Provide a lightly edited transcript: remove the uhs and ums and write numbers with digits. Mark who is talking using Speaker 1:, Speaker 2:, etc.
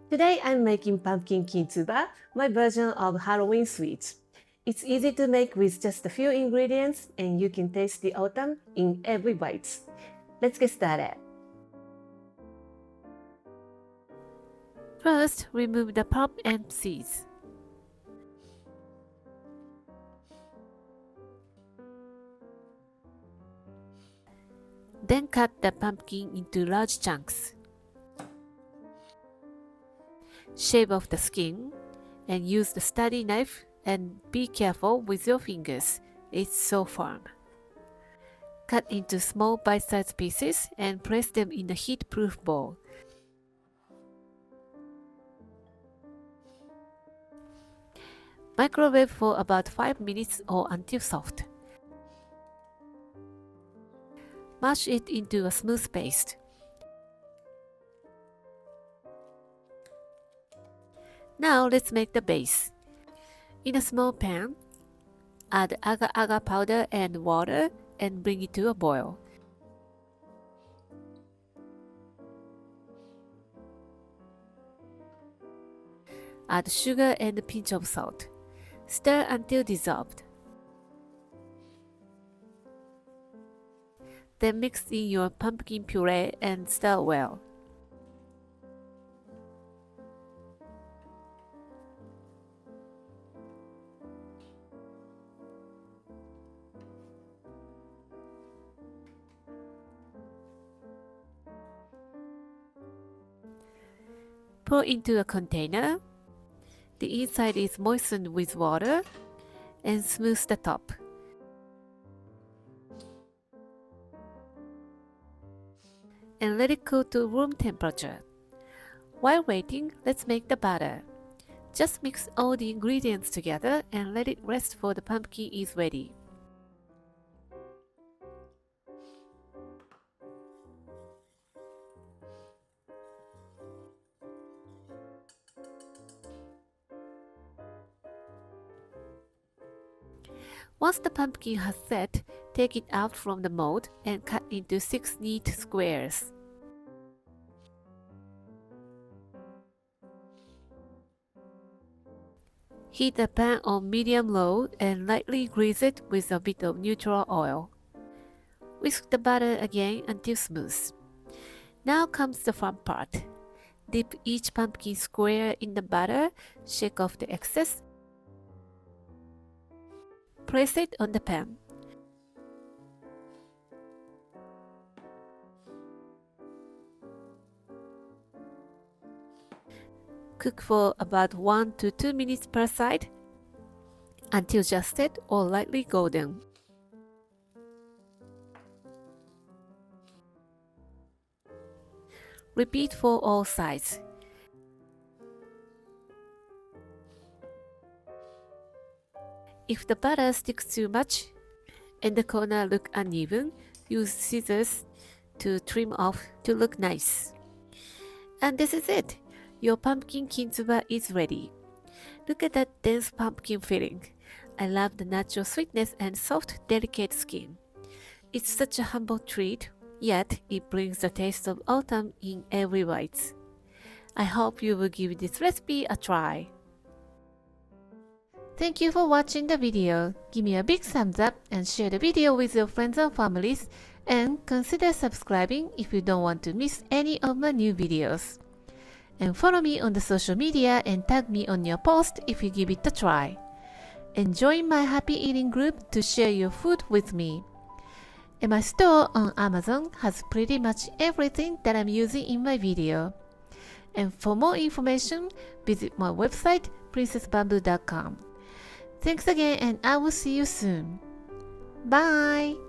Speaker 1: Today I'm making pumpkin kintsuba, my version of Halloween sweet. It's easy to make with just a few ingredients and you can taste the autumn in every bite. Let's get started.
Speaker 2: First, remove the pulp and seeds. Then cut the pumpkin into large chunks. Shave off the skin and use the sturdy knife and be careful with your fingers, it's so firm. Cut into small bite-sized pieces and place them in a heat-proof bowl. Microwave for about 5 minutes or until soft. Mash it into a smooth paste. Now let's make the base. In a small pan, add agar powder and water and bring it to a boil. Add sugar and a pinch of salt. Stir until dissolved. Then mix in your pumpkin puree and stir well. Pour into a container. The inside is moistened with water and smooth the top. And let it cool to room temperature. While waiting, let's make the batter. Just mix all the ingredients together and let it rest for the pumpkin is ready. Once the pumpkin has set, take it out from the mold and cut into 6 neat squares. Heat the pan on medium-low and lightly grease it with a bit of neutral oil. Whisk the batter again until smooth. Now comes the fun part. Dip each pumpkin square in the batter, shake off the excess. Place it on the pan. Cook for about 1 to 2 minutes per side until just set or lightly golden. Repeat for all sides. If the batter sticks too much and the corner look uneven, use scissors to trim off to look nice. And this is it! Your pumpkin kintsuba is ready. Look at that dense pumpkin filling. I love the natural sweetness and soft, delicate skin. It's such a humble treat, yet it brings the taste of autumn in every bite. I hope you will give this recipe a try. Thank you for watching the video. Give me a big thumbs up and share the video with your friends and families, and consider subscribing if you don't want to miss any of my new videos. And follow me on the social media and tag me on your post if you give it a try. And join my happy eating group to share your food with me. And my store on Amazon has pretty much everything that I'm using in my video. And for more information, visit my website princessbamboo.com. Thanks again, and I will see you soon. Bye!